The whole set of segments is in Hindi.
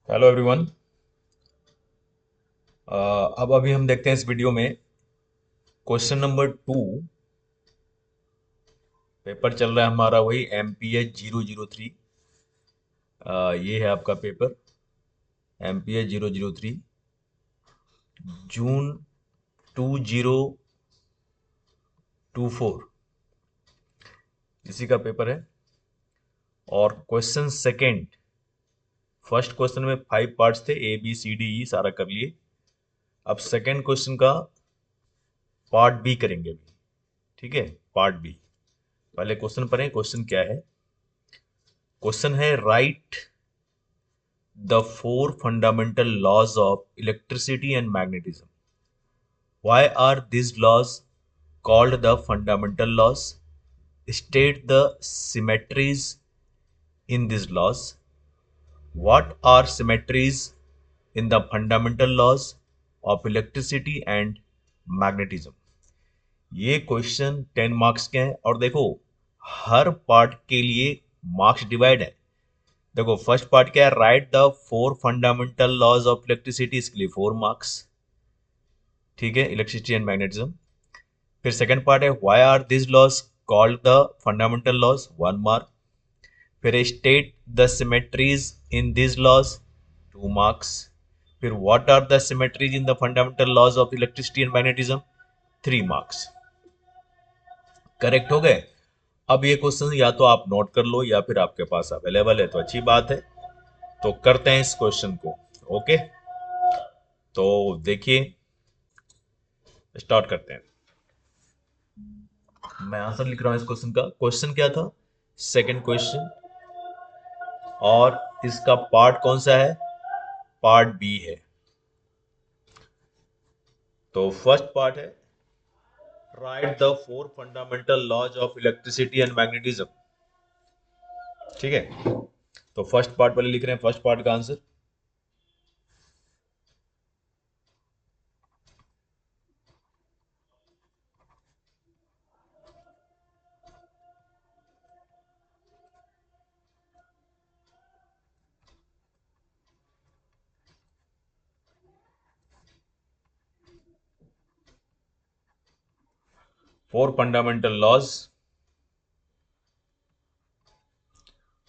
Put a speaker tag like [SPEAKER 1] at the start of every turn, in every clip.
[SPEAKER 1] Hello everyone. अब अभी हम देखते हैं इस वीडियो में क्वेश्चन नंबर 2। पेपर चल रहा है हमारा वही MPH 003। ये है आपका पेपर MPH 003 जून 2024, इसी का पेपर है। और क्वेश्चन सेकंड, फर्स्ट क्वेश्चन में 5 पार्ट्स थे, ABCDE सारा कर लिए। अब सेकंड क्वेश्चन का पार्ट बी करेंगे अभी। ठीक है, पार्ट बी। पहले क्वेश्चन पढ़ें, क्वेश्चन क्या है। क्वेश्चन है right the four fundamental laws of electricity and magnetism. Why are these laws called the fundamental laws? State the symmetries in these laws. What are symmetries in the fundamental laws of electricity and magnetism? ये क्वेश्चन 10 मार्क्स के हैं। और देखो, हर पार्ट के लिए मार्क्स डिवाइड है। देखो, फर्स्ट पार्ट क्या है, write the four fundamental laws of electricity, इसके लिए 4 मार्क्स। ठीक है, इलेक्ट्रिसिटी एंड मैग्नेटिज्म। फिर सेकंड पार्ट है why are this laws called the fundamental laws, 1 mark. फिर state the symmetries in this laws, 2 marks. फिर what are the symmetries in the fundamental laws of electricity and magnetism, 3 marks. Correct हो गए। अब ये क्वेश्चन या तो आप नोट कर लो या फिर आपके पास अवेलेबल है तो अच्छी बात है। तो करते हैं इस क्वेश्चन को। ओके, तो देखिए, स्टार्ट करते हैं। मैं आंसर लिख रहा हूं इस क्वेश्चन का। क्वेश्चन क्या था, सेकंड क्वेश्चन। और इसका पार्ट कौन सा है, पार्ट बी है। तो फर्स्ट पार्ट है write the four fundamental laws of electricity and magnetism. ठीक है, तो फर्स्ट पार्ट वाले लिख रहे हैं फर्स्ट पार्ट का answer. Four fundamental laws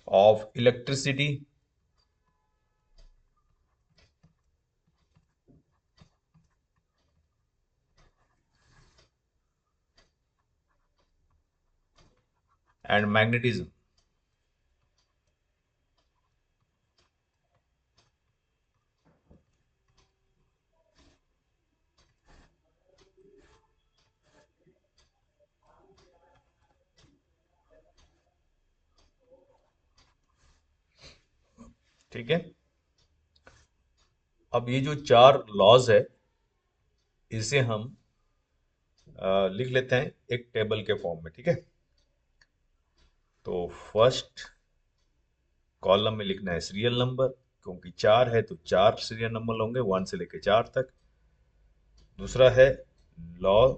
[SPEAKER 1] of electricity and magnetism. ठीक है, अब ये जो चार लॉज है इसे हम लिख लेते हैं एक टेबल के फॉर्म में। ठीक है, तो फर्स्ट कॉलम में लिखना है सीरियल नंबर, क्योंकि चार है तो चार सीरियल नंबर होंगे, 1 से लेकर 4 तक। दूसरा है लॉ,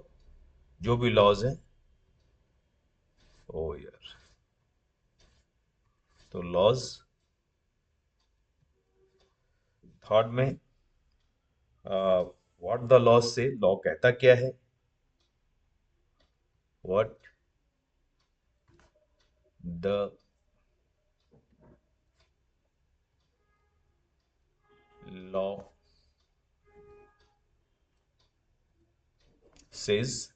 [SPEAKER 1] जो भी लॉज है। ओ यार, तो लॉज। थर्ड में व्हाट द लॉज से, लॉ कहता क्या है, व्हाट द लॉ सेज।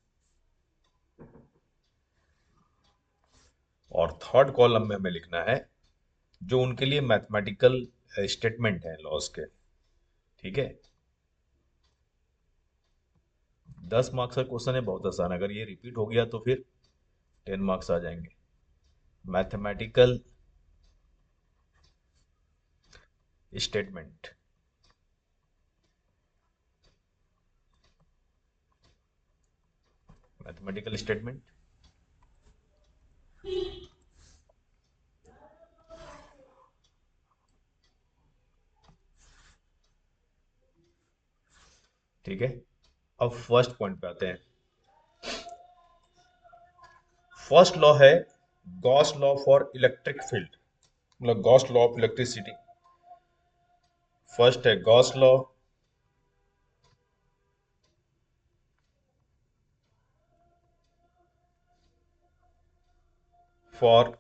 [SPEAKER 1] और थर्ड कॉलम में हमें लिखना है जो उनके लिए मैथमेटिकल स्टेटमेंट है लॉज के। ठीक है, 10 मार्क्स का क्वेश्चन है, बहुत आसान। अगर ये रिपीट हो गया तो फिर 10 मार्क्स आ जाएंगे। Mathematical statement, mathematical statement. ठीक है, अब फर्स्ट पॉइंट पे आते हैं। फर्स्ट लॉ है Gauss law for electric field, मतलब Gauss law of electricity. First है Gauss law for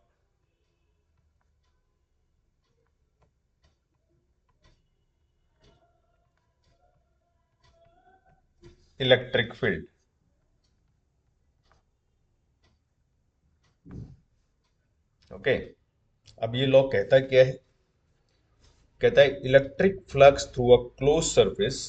[SPEAKER 1] electric field. Okay, अब ये लॉ कहता क्या है? कहता है electric flux through a close surface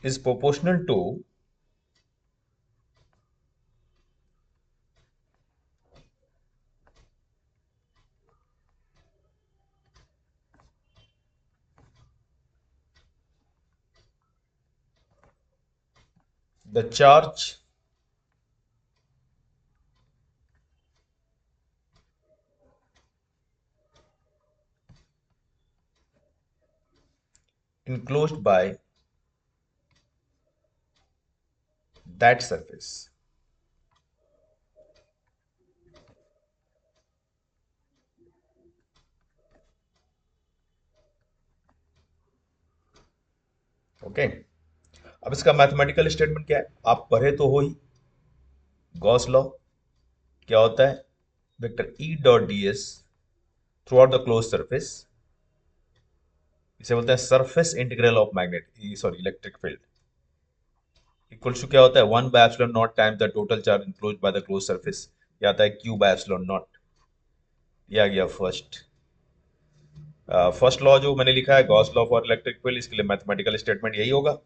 [SPEAKER 1] is proportional to the charge enclosed by that surface। Okay, अब इसका मैथमेटिकल स्टेटमेंट क्या है? आप पढ़े तो हो ही। गॉस लॉ क्या होता है? Vector E dot D S throughout the close surface, इसे बोलते हैं surface integral of magnet sorry electric field, equals to क्या होता है? 1/ε0 times the total charge enclosed by the close surface. ये आता है Q/ε0। ये आ गया फर्स्ट। फर्स्ट लॉ जो मैंने लिखा है Gauss law for electric field, इसके लिए मैथमेटिकल स्टेटमेंट यही होगा।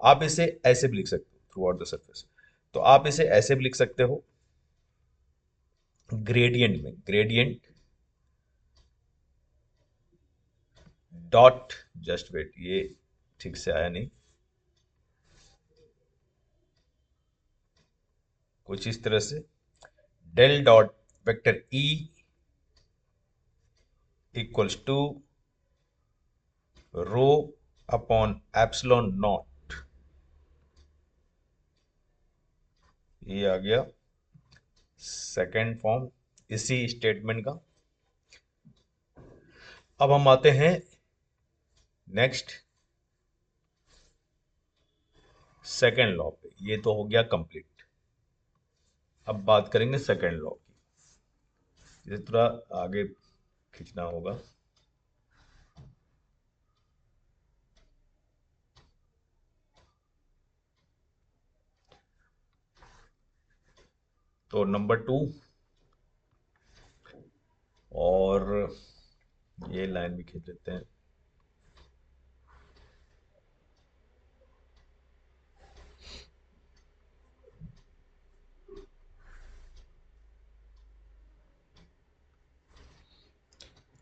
[SPEAKER 1] आप इसे ऐसे भी लिख सकते हो थ्रू आउट द सरफेस। तो आप इसे ऐसे भी लिख सकते हो ग्रेडियंट में, ग्रेडियंट डॉट, जस्ट वेट, ये ठीक से आया नहीं, कुछ इस तरह से del dot vector E equals to rho upon epsilon naught. ये आ गया सेकेंड फॉर्म इसी स्टेटमेंट का। अब हम आते हैं नेक्स्ट सेकेंड लॉ पे। ये तो हो गया कंप्लीट। अब बात करेंगे सेकेंड लॉ की। इसे थोड़ा आगे खींचना होगा। तो नंबर 2 और ये लाइन भी खींच लेते हैं।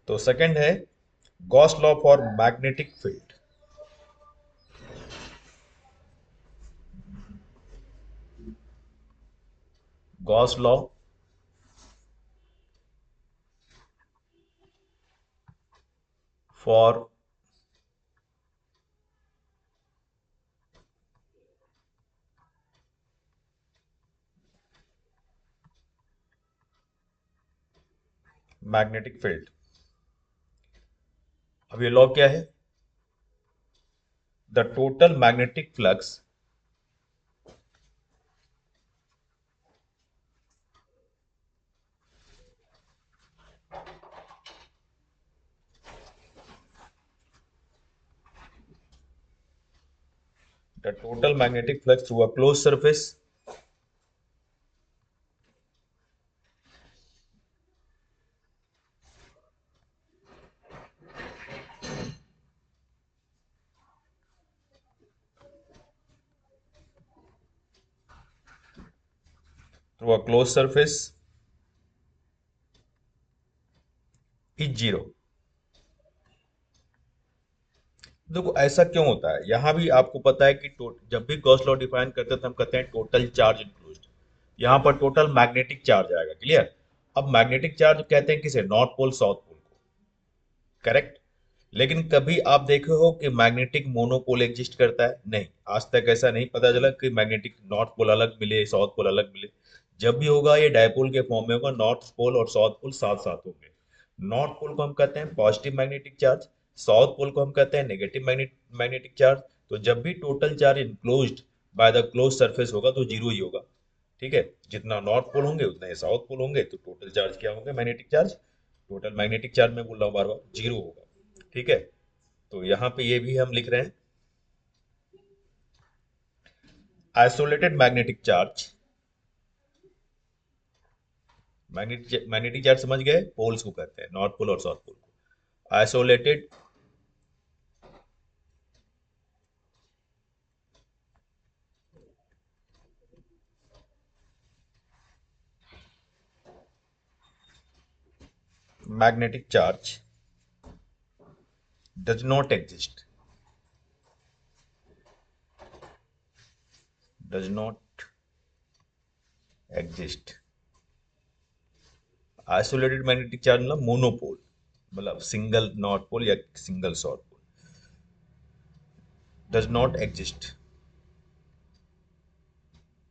[SPEAKER 1] तो सेकंड है Gauss law for magnetic field. Gauss law for magnetic field. अब ये लॉ क्या है? The total magnetic flux the total magnetic flux through a closed surface through a closed surface is zero। देखो ऐसा क्यों होता है, यहाँ भी आपको पता है कि जब भी गॉस लॉ डिफाइन करते हैं तो हम कहते हैं टोटल चार्ज इंक्लूज्ड। यहाँ पर टोटल मैग्नेटिक चार्ज आएगा, क्लियर। अब मैग्नेटिक चार्ज कहते हैं किसे, नॉर्थ पोल साउथ पोल को, करेक्ट। लेकिन कभी आप देखे हो कि मैग्नेटिक मोनोपोल एग्जिस्ट करता है? नहीं, आज तक ऐसा नहीं पता चला कि मैग्नेटिक नॉर्थ पोल अलग मिले साउथ पोल अलग मिले। जब भी होगा ये डायपोल के फॉर्म में होगा, नॉर्थ पोल और साउथ पोल साथ साथ होंगे। नॉर्थ पोल को हम कहते हैं positive magnetic charge, south pole को हम कहते हैं नेगेटिव मैग्नेटिक चार्ज। तो जब भी total charge enclosed by the close surface होगा तो जीरो ही होगा, ठीक है। जितना नॉर्थ पोल होंगे उतना ही साउथ पोल होंगे, तो टोटल चार्ज क्या होंगे, magnetic charge. Total magnetic charge में बोल रहा हूँ बार बार, जीरो होगा, ठीक है। तो यहाँ पे ये भी हम लिख रहे हैं, isolated magnetic charge. Magnetic charge समझ गए, पोल्स को कहते हैं नॉर्थ पोल और साउथ पोल को। Isolated magnetic charge does not exist, does not exist. Isolated magnetic charge मतलब मोनोपोल, मतलब सिंगल नॉर्थ पोल या single south pole, does not exist,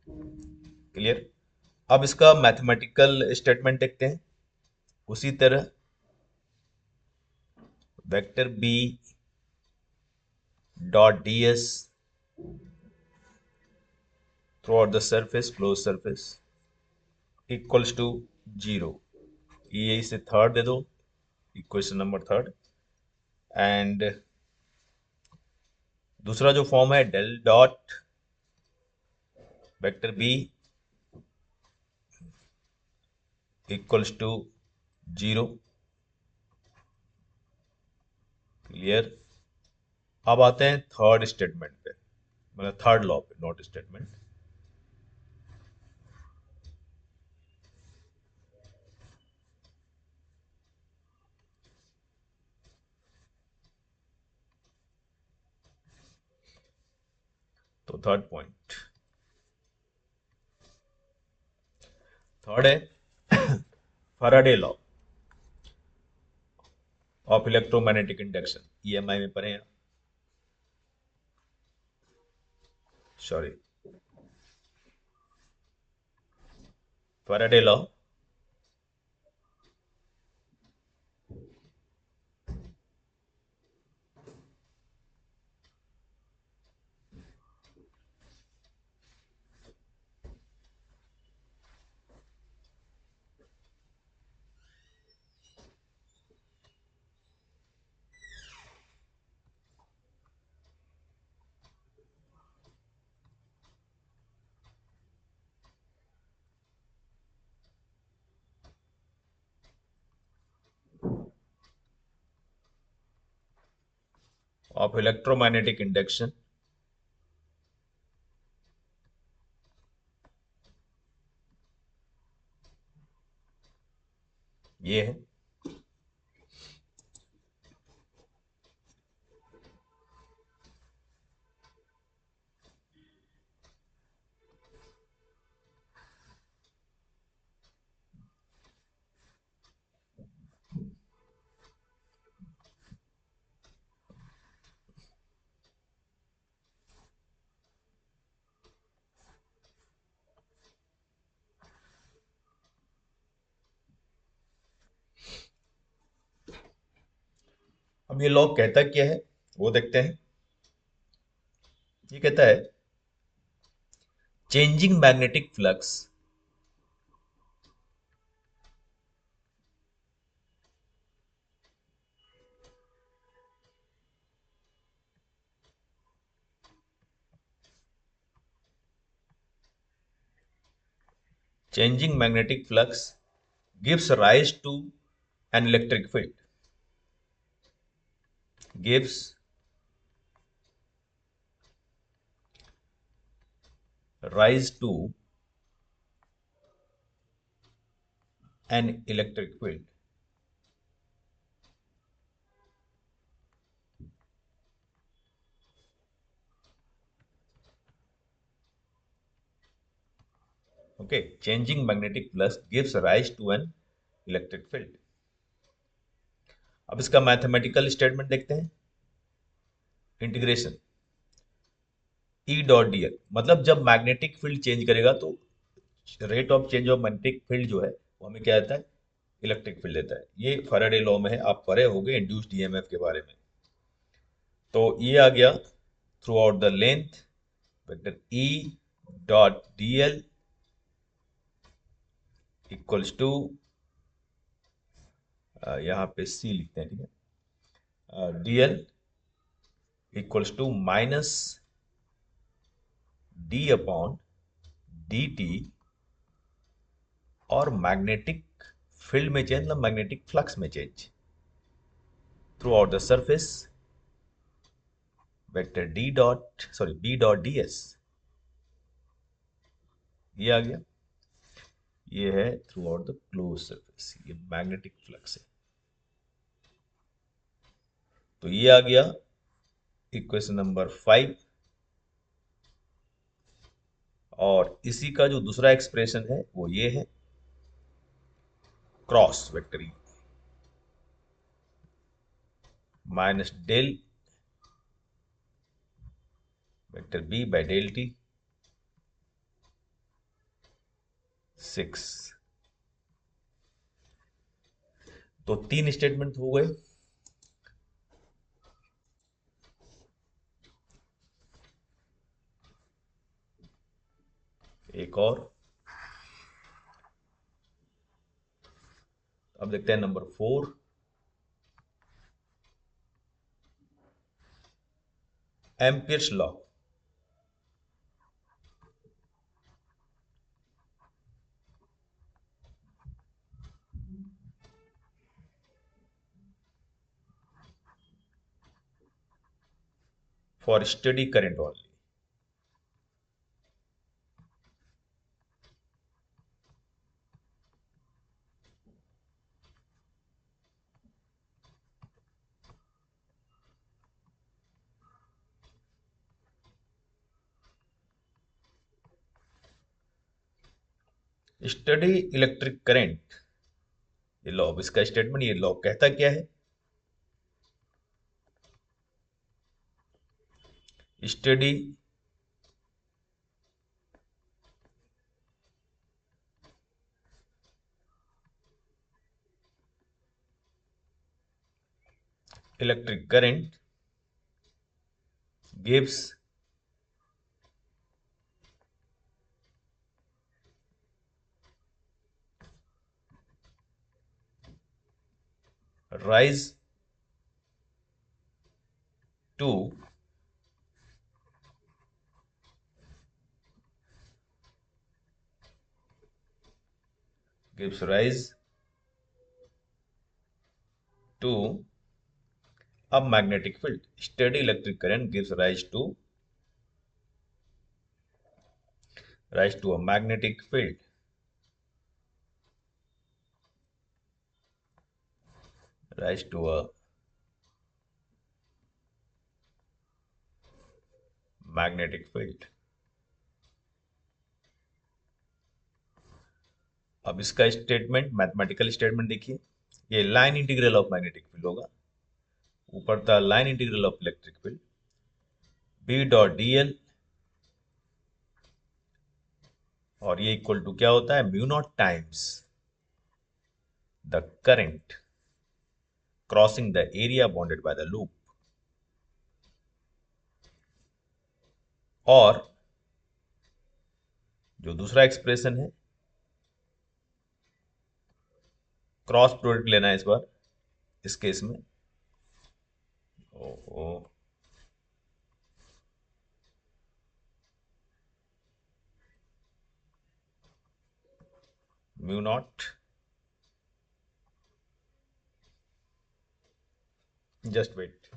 [SPEAKER 1] clear. अब इसका मैथमेटिकल स्टेटमेंट देखते हैं। उसी तरह vector B dot D S throughout the surface, close surface, equals to zero. ये इसे थर्ड दे दो, इक्वेशन नंबर थर्ड। एंड दूसरा जो फॉर्म है, del dot vector B equals to zero, clear. अब आते हैं थर्ड स्टेटमेंट पे, मतलब थर्ड लॉ पे, नॉट स्टेटमेंट। तो थर्ड पॉइंट, थर्ड है Faraday law of electromagnetic induction, EMI में पढ़े हैं, sorry, Faraday law of electromagnetic induction, ये है। अब ये लॉ कहता क्या है वो देखते हैं। ये कहता है changing magnetic flux, changing magnetic flux gives rise to an electric field, gives rise to an electric field। Okay, changing magnetic flux gives rise to an electric field. अब इसका मैथमेटिकल स्टेटमेंट देखते हैं। Integration E dot D L, मतलब जब मैग्नेटिक फील्ड चेंज करेगा तो rate of change of magnetic field जो है वो हमें क्या देता है, इलेक्ट्रिक फील्ड देता है। ये फैराडे लॉ में है, आप पढ़े होंगे इंड्यूस्ड ईएमएफ के बारे में। तो ये आ गया throughout the length vector E dot D L equals to, यहाँ पे सी लिखते हैं, ठीक है, D L equals to minus D upon D T, और मैग्नेटिक फील्ड में चेंज मतलब मैग्नेटिक फ्लक्स में change throughout the surface vector D dot sorry B dot D S. ये आ गया, ये है throughout the close surface, ये मैग्नेटिक फ्लक्स है। तो ये आ गया इक्वेशन नंबर 5। और इसी का जो दूसरा एक्सप्रेशन है वो ये है, cross vector E minus del vector B by del T 6। तो 3 स्टेटमेंट हो गए। एक और, अब देखते हैं number 4, Ampere's law. For study current only. Study electric current, ये लॉ, इसका स्टेटमेंट, ये लॉ कहता क्या है, study electric current gives rise to gives rise to a magnetic field. Steady electric current gives rise to a magnetic field. Rise to a magnetic field. अब इसका स्टेटमेंट, मैथमेटिकल स्टेटमेंट देखिए, ये line integral of magnetic field होगा, ऊपर था line integral of electric field, B dot D L, और ये इक्वल टू क्या होता है, mu naught times the current crossing the area bounded by the loop. और जो दूसरा एक्सप्रेशन है, क्रॉस प्रोडक्ट लेना है इस बार इस केस में। ओ म्यू नॉट, जस्ट वेट,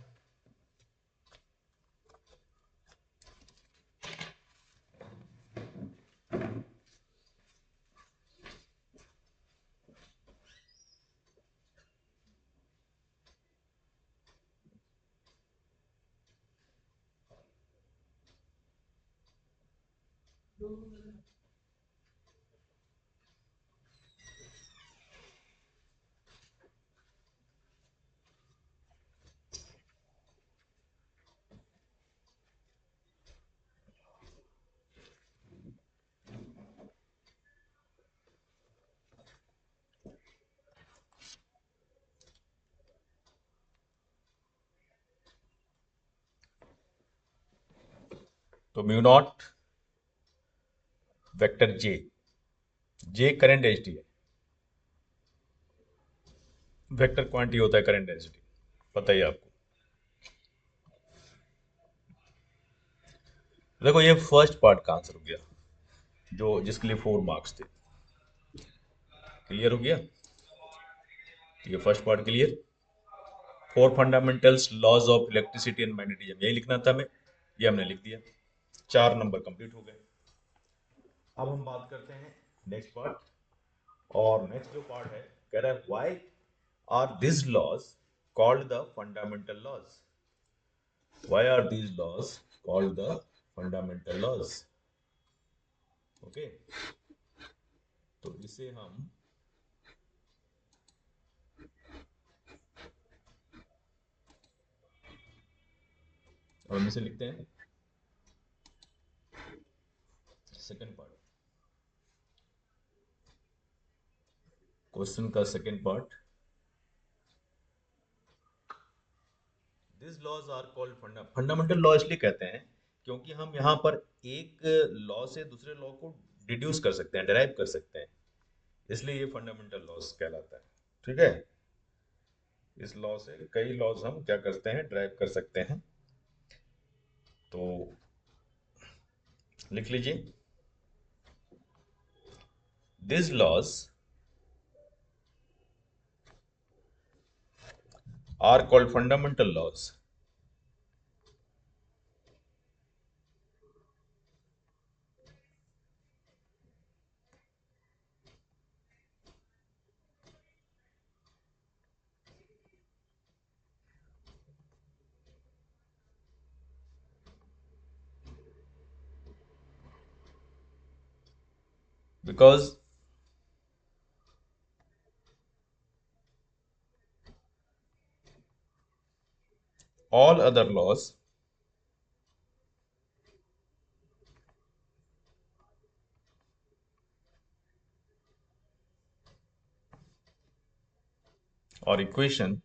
[SPEAKER 1] तो म्यू नॉट वेक्टर जे, जे करंट डेंसिटी है, वेक्टर क्वांटिटी होता है करंट डेंसिटी, पता ही है आपको। देखो ये फर्स्ट पार्ट का आंसर हो गया, जो जिसके लिए 4 मार्क्स थे। क्लियर हो गया, ये first part clear. 4 fundamentals laws of electricity and magnetism, यही लिखना था हमें, ये हमने लिख दिया। 4 नंबर कंप्लीट हो गए। अब हम बात करते हैं नेक्स्ट पार्ट, और नेक्स्ट जो पार्ट है, कह रहा है why are this laws called the fundamental laws, why are these laws called the fundamental laws. Okay, तो इसे हम और इसे लिखते हैं सेकंड पार्ट, क्वेश्चन का second part. This laws are called fundamental law इसलिए कहते हैं क्योंकि हम यहाँ पर एक लॉ से दूसरे लॉ को डिड्यूस कर सकते हैं, डिराइव कर सकते हैं, इसलिए ये फंडामेंटल लॉज कहलाता है। ठीक है, इस लॉ से कई लॉज हम क्या करते हैं, डिराइव कर सकते हैं। तो लिख लीजिए, this laws are called fundamental laws because all other laws or equation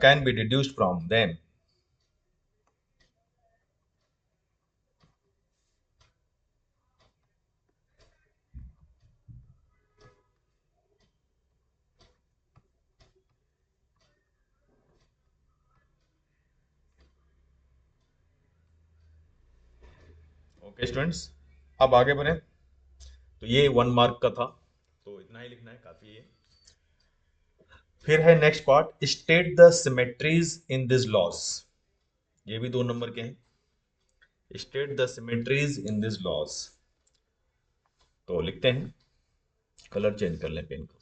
[SPEAKER 1] can be deduced from them. Okay students, अब आगे बढ़े। तो ये 1 मार्क का था, तो इतना ही लिखना है, काफी है। फिर है next part, state the symmetries in this loss, ये भी 2 नंबर के हैं। State the symmetries in this loss, तो लिखते हैं, कलर चेंज कर लें पेन को।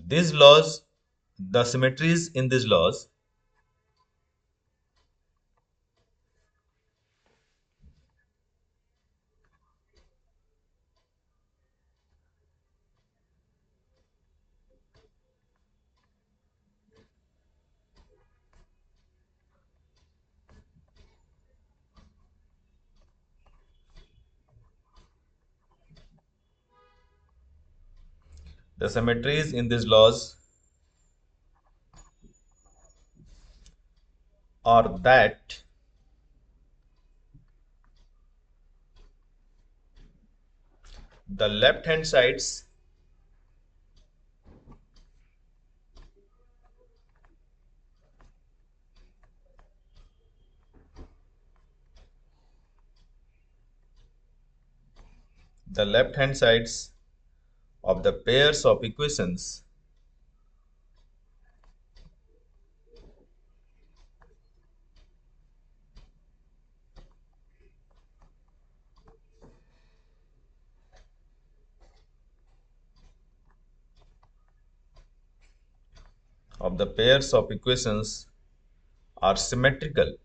[SPEAKER 1] This loss, the symmetries in this loss the symmetries in these laws are that the left hand sides the left hand sides of the pairs of equations of the pairs of equations are symmetrical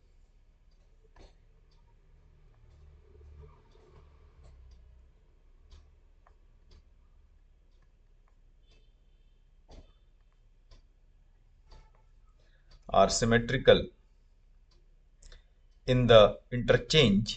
[SPEAKER 1] are symmetrical in the interchange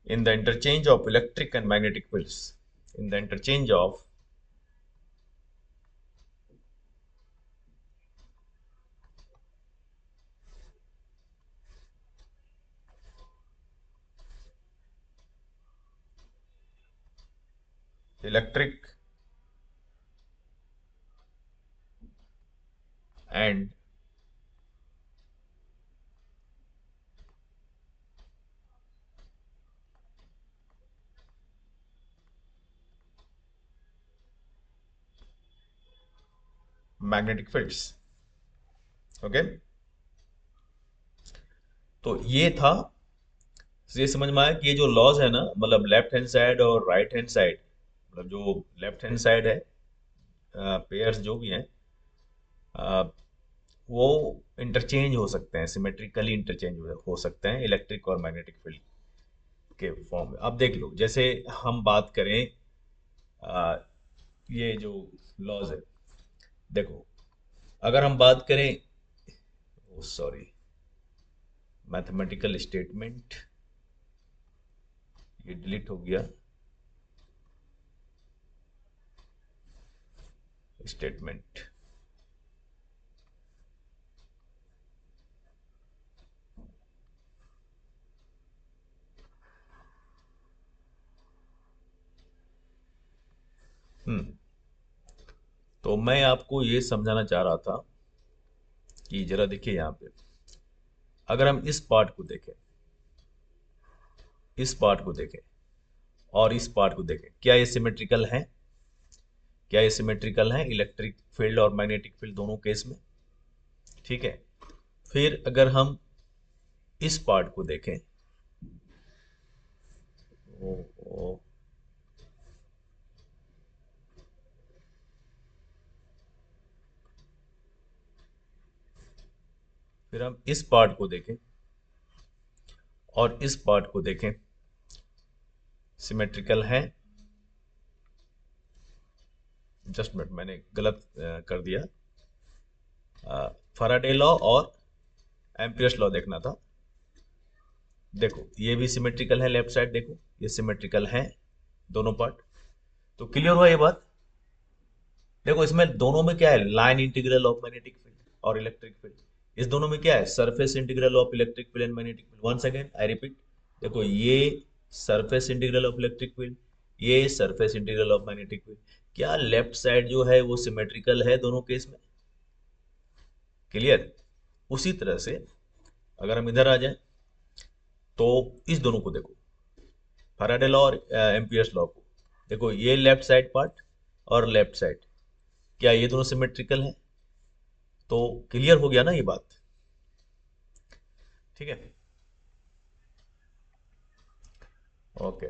[SPEAKER 1] in the interchange of electric and magnetic fields, in the interchange of electric and magnetic fields. Okay, तो ये था। ये समझ में आया कि ये जो लॉज है ना, मतलब लेफ्ट हैंड साइड और राइट हैंड साइड, मतलब जो लेफ्ट हैंड साइड है, पेयर्स जो भी हैं, अ, वो इंटरचेंज हो सकते हैं, सिमेट्रिकली इंटरचेंज हो सकते हैं इलेक्ट्रिक और मैग्नेटिक फील्ड के फॉर्म में। अब देख लो, जैसे हम बात करें, अ, ये जो लॉज है, देखो, अगर हम बात करें, सॉरी, मैथमेटिकल स्टेटमेंट, ये डिलीट हो गया, स्टेटमेंट। हम्म, तो मैं आपको ये समझाना चाह रहा था कि जरा देखिए यहाँ पे, अगर हम इस पार्ट को देखें, इस पार्ट को देखें और इस पार्ट को देखें, क्या ये सिमेट्रिकल है? क्या ये सिमेट्रिकल है इलेक्ट्रिक फील्ड और मैग्नेटिक फील्ड दोनों केस में? ठीक है। फिर अगर हम इस पार्ट को देखें, ओ, ओ, फिर हम इस पार्ट को देखें और इस पार्ट को देखें, सिमेट्रिकल है। जस्ट मिनट, मैंने गलत कर दिया। फैराडे लॉ और एम्पियर्स लॉ देखना था। देखो, ये भी सिमेट्रिकल है, लेफ्ट साइड देखो, ये सिमेट्रिकल है दोनों पार्ट। तो क्लियर हुआ ये बात? देखो, इसमें दोनों में क्या है, line integral of magnetic field और इलेक्ट्रिक फील्ड। इस दोनों में क्या है, surface integral of electric field and magnetic field. Once अगेन आई रिपीट, देखो, ये surface integral of electric field, ये surface integral of magnetic field. क्या लेफ्ट साइड जो है वो सिमेट्रिकल है दोनों केस में? क्लियर? उसी तरह से अगर हम इधर आ जाए, तो इस दोनों को देखो, फैराडे लॉ और एम्पियर्स लॉ को देखो, ये लेफ्ट साइड पार्ट और लेफ्ट साइड, क्या ये दोनों सिमेट्रिकल हैं? तो क्लियर हो गया ना ये बात? ठीक है, ओके।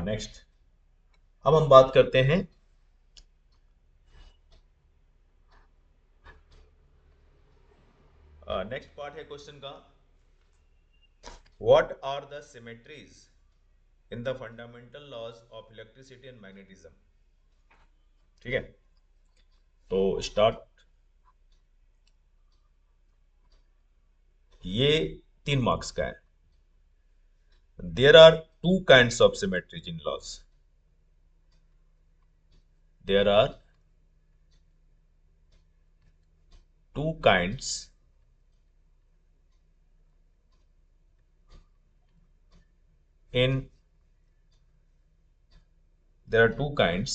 [SPEAKER 1] नेक्स्ट, अब हम बात करते हैं, नेक्स्ट पार्ट है क्वेश्चन का, what are the symmetries in the fundamental laws of electricity and magnetism. ठीक है, तो स्टार्ट। ये 3 मार्क्स का है। There are two kinds of symmetries in laws, there are two kinds in there are two kinds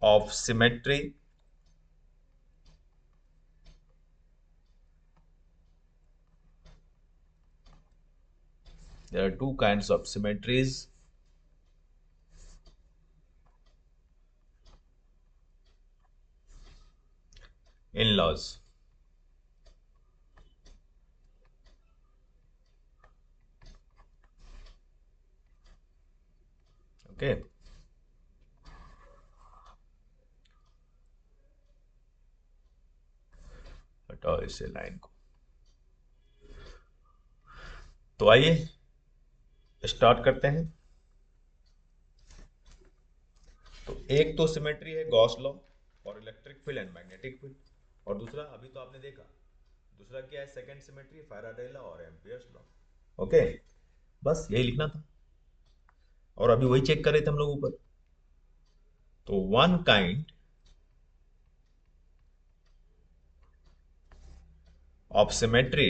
[SPEAKER 1] of symmetry there are two kinds of symmetries in laws. Okay, हटाओ इसे लाइन को। तो आइए स्टार्ट करते हैं। तो एक तो सिमेट्री है Gauss law for electric field and magnetic field, और दूसरा अभी तो आपने देखा, दूसरा क्या है, सेकंड सिमेट्री, फैराडे लॉ और एम्पियर्स लॉ। ओके, बस यही लिखना था, और अभी वही चेक कर रहे थे हम लोग ऊपर। तो one kind of symmetry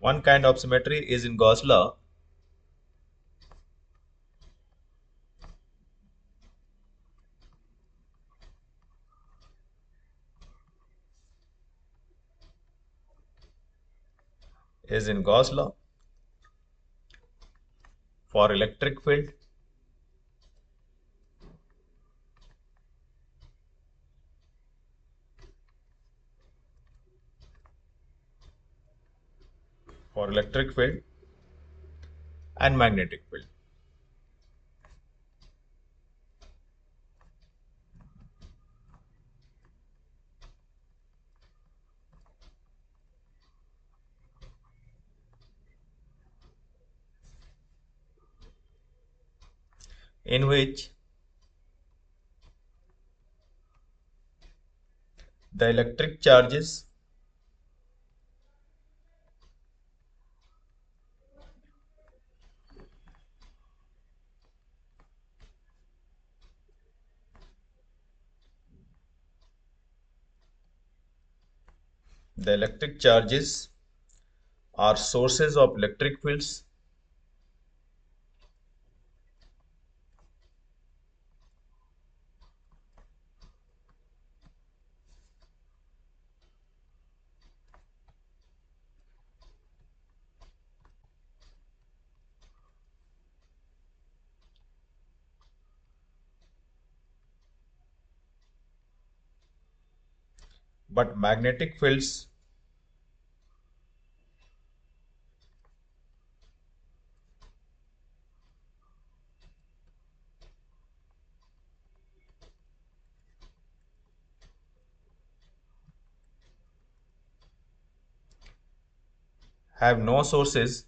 [SPEAKER 1] one kind of symmetry is in Gauss law is in Gauss law for electric field for electric field and magnetic field. In which the electric charges the electric charges are sources of electric fields but magnetic fields have no sources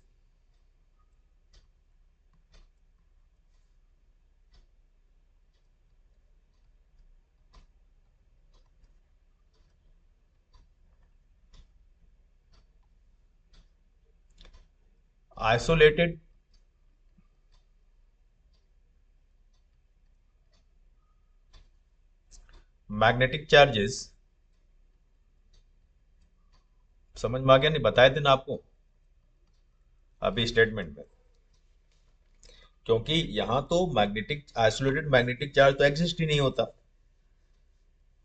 [SPEAKER 1] isolated magnetic charges। समझ में आ गया नहीं, बताए थे ना आपको अभी स्टेटमेंट में, क्योंकि यहां तो मैग्नेटिक आइसोलेटेड मैग्नेटिक चार्ज तो एग्जिस्ट ही नहीं होता।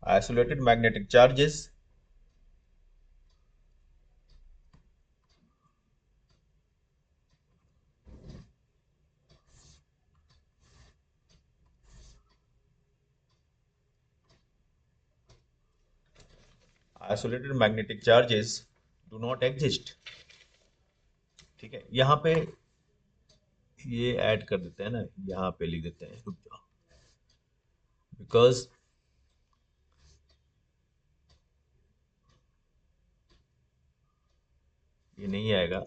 [SPEAKER 1] Isolated magnetic charges isolated magnetic charges do not exist. ठीक है, यहाँ पे ये ऐड कर देते हैं ना, यहाँ पे लिख देते हैं, रुक जाओ, बिकॉज ये नहीं आएगा।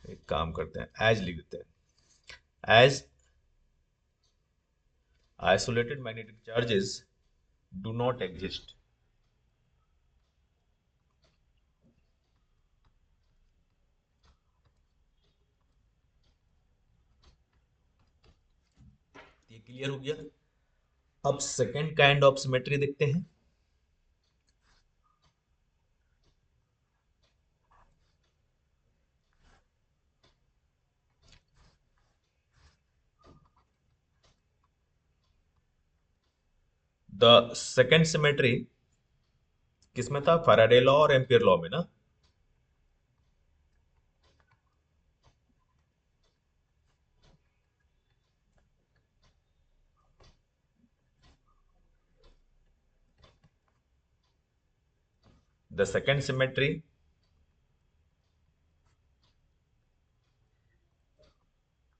[SPEAKER 1] एक काम करते हैं, एज लिख देते हैं, as isolated magnetic charges do not exist. ये क्लियर हो गया। अब सेकेंड काइंड ऑफ सिमेट्री देखते हैं। द सेकेंड सिमेट्री किसमें था, फैराडे लॉ और एम्पियर लॉ में ना। The second symmetry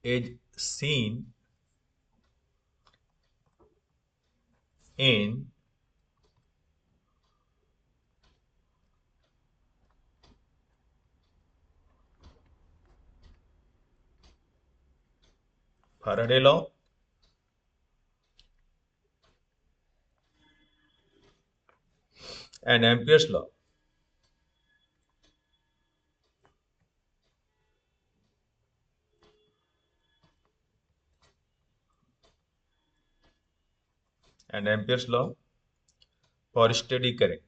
[SPEAKER 1] is seen in Faraday law and Ampere's law. And Ampere's law for steady current.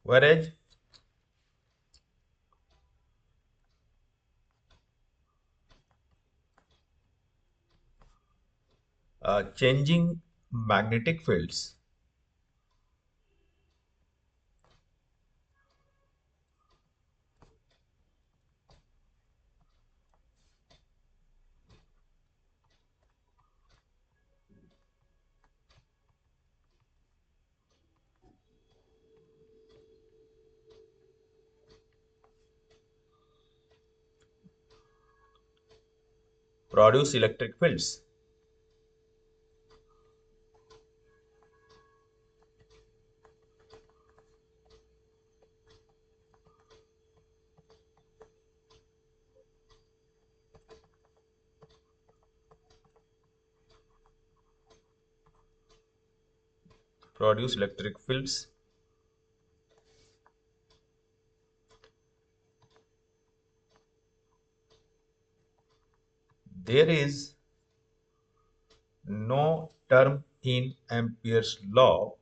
[SPEAKER 1] Whereas changing magnetic fields produce electric fields. Produce electric fields. There is no term in Ampere's law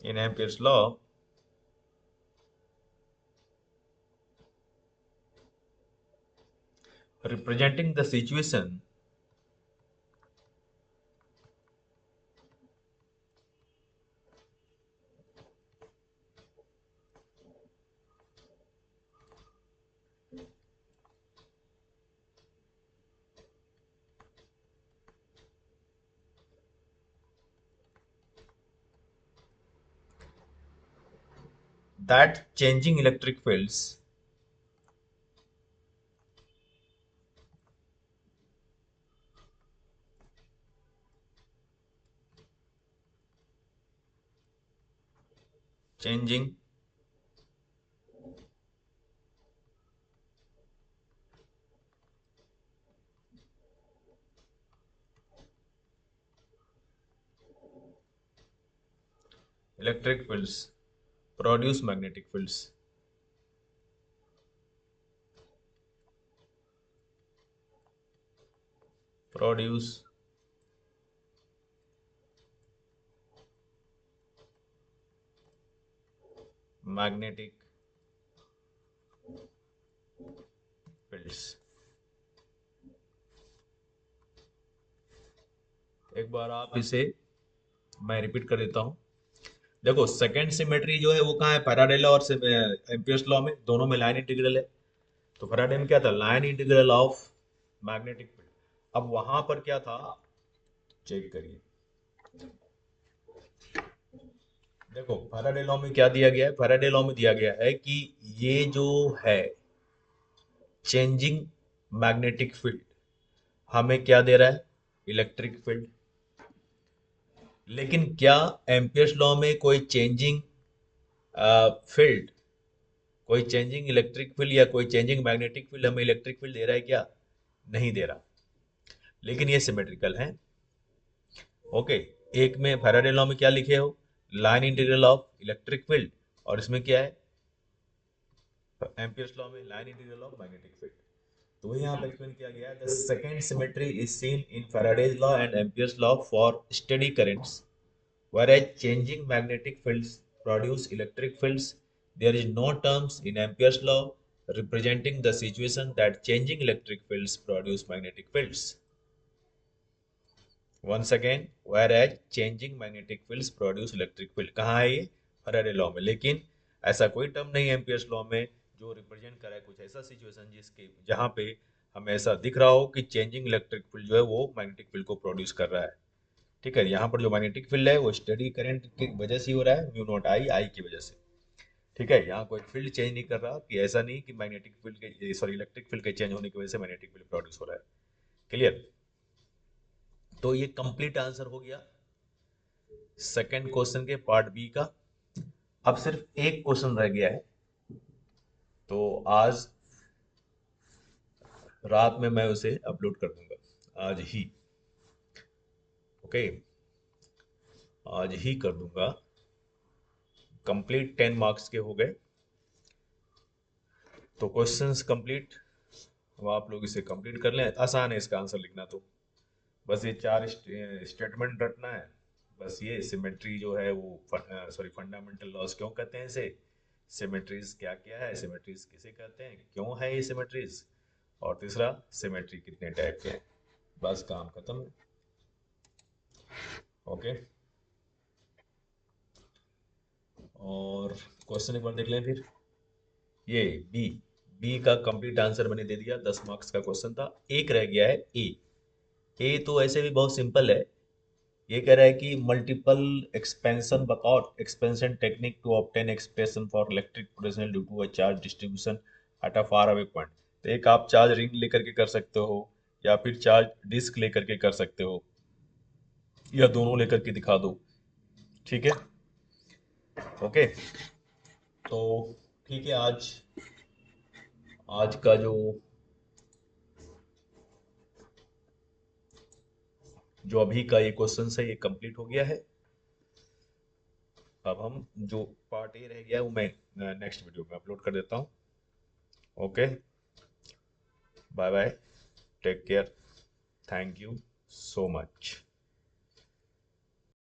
[SPEAKER 1] in Ampere's law representing the situation that changing electric fields changing electric fields produce magnetic fields. Produce magnetic fields. एक बार आप इसे मैं रिपीट कर देता हूं। देखो सेकंड सिमेट्री जो है वो कहाँ है, फैराडे लॉ और एम्पियर्स लॉ में, दोनों में लाइन इंटीग्रल है। तो फैराडे में क्या था, line integral of magnetic field. अब वहां पर क्या था, चेक करिए। देखो फैराडे लॉ में क्या दिया गया है, फैराडे लॉ में दिया गया है कि ये जो है चेंजिंग मैग्नेटिक फील्ड हमें क्या दे रहा है, इलेक्ट्रिक फील्ड। लेकिन क्या एम्पियर्स लॉ में कोई चेंजिंग फील्ड, कोई चेंजिंग इलेक्ट्रिक फील्ड या कोई चेंजिंग मैग्नेटिक फील्ड हमें इलेक्ट्रिक फील्ड दे रहा है क्या, नहीं दे रहा। लेकिन ये सिमेट्रिकल है। ओके, एक में फैराडे लॉ में क्या लिखे हो, line integral of electric field, और इसमें क्या है, एम्पियर्स लॉ में line integral of magnetic field. तो वही यहाँ पे एक्सप्लेन किया गया है, the second symmetry is seen in Faraday's law and Ampere's law for steady currents, whereas changing magnetic fields produce electric fields. There is no terms in Ampere's law representing the situation that changing electric fields produce magnetic fields. Once again, whereas changing magnetic fields produce electric field, कहाँ है ये? फैराडे लॉ में। लेकिन ऐसा कोई टर्म नहीं है एम्पियर्स लॉ में जो रिप्रेजेंट करे कुछ ऐसा सिचुएशन जिसके जहाँ पे हमें ऐसा दिख रहा हो कि चेंजिंग इलेक्ट्रिक फील्ड जो है वो मैग्नेटिक फील्ड को प्रोड्यूस कर रहा है। ठीक है, यहाँ पर जो मैग्नेटिक फील्ड है वो स्टडी करंट की वजह से ही हो रहा है, म्यू नॉट आई, आई की वजह से। ठीक है, यहाँ कोई फील्ड चेंज नहीं कर रहा, कि ऐसा नहीं कि मैग्नेटिक फील्ड के सॉरी इलेक्ट्रिक फील्ड के चेंज होने की वजह से मैग्नेटिक फील्ड प्रोड्यूस हो रहा है। क्लियर? तो ये कंप्लीट आंसर हो गया सेकंड क्वेश्चन के पार्ट बी का। अब सिर्फ एक क्वेश्चन रह गया है, तो आज रात में मैं उसे अपलोड कर दूंगा, आज ही। ओके, आज ही कर दूंगा। कंप्लीट 10 मार्क्स के हो गए, तो क्वेश्चंस कंप्लीट। अब आप लोग इसे कंप्लीट कर लें, आसान है इसका आंसर लिखना। तो बस ये चार स्टेटमेंट रटना है। बस ये सिमेट्री जो है वो सॉरी फंडामेंटल लॉज क्यों कहते हैं इसे, सिमेट्रीज क्या क्या है, सिमेट्रीज किसे कहते हैं, क्यों है ये सिमेट्रीज, और तीसरा सिमेट्री कितने टाइप के हैं। बस काम खत्म है। ओके, और क्वेश्चन एक बार देख लें फिर। ये बी, बी का कंप्लीट आंसर मैंने दे दिया, 10 मार्क्स का क्वेश्चन था। एक रह गया है ए। ए तो ऐसे भी बहुत सिंपल है। ये कह रहा है कि multiple expansion work out expansion technique to obtain expression for electric potential due to a charge distribution at a far away point. तो एक आप चार्ज रिंग लेकर के कर सकते हो, या फिर चार्ज डिस्क लेकर के कर सकते हो, या दोनों लेकर के दिखा दो। ठीक है, ओके। तो ठीक है, आज आज का जो अभी का ये क्वेश्चन है ये कंप्लीट हो गया है। अब हम जो पार्ट ए रह गया है वो मैं नेक्स्ट वीडियो में अपलोड कर देता हूँ। Okay, bye bye, take care, thank you so much.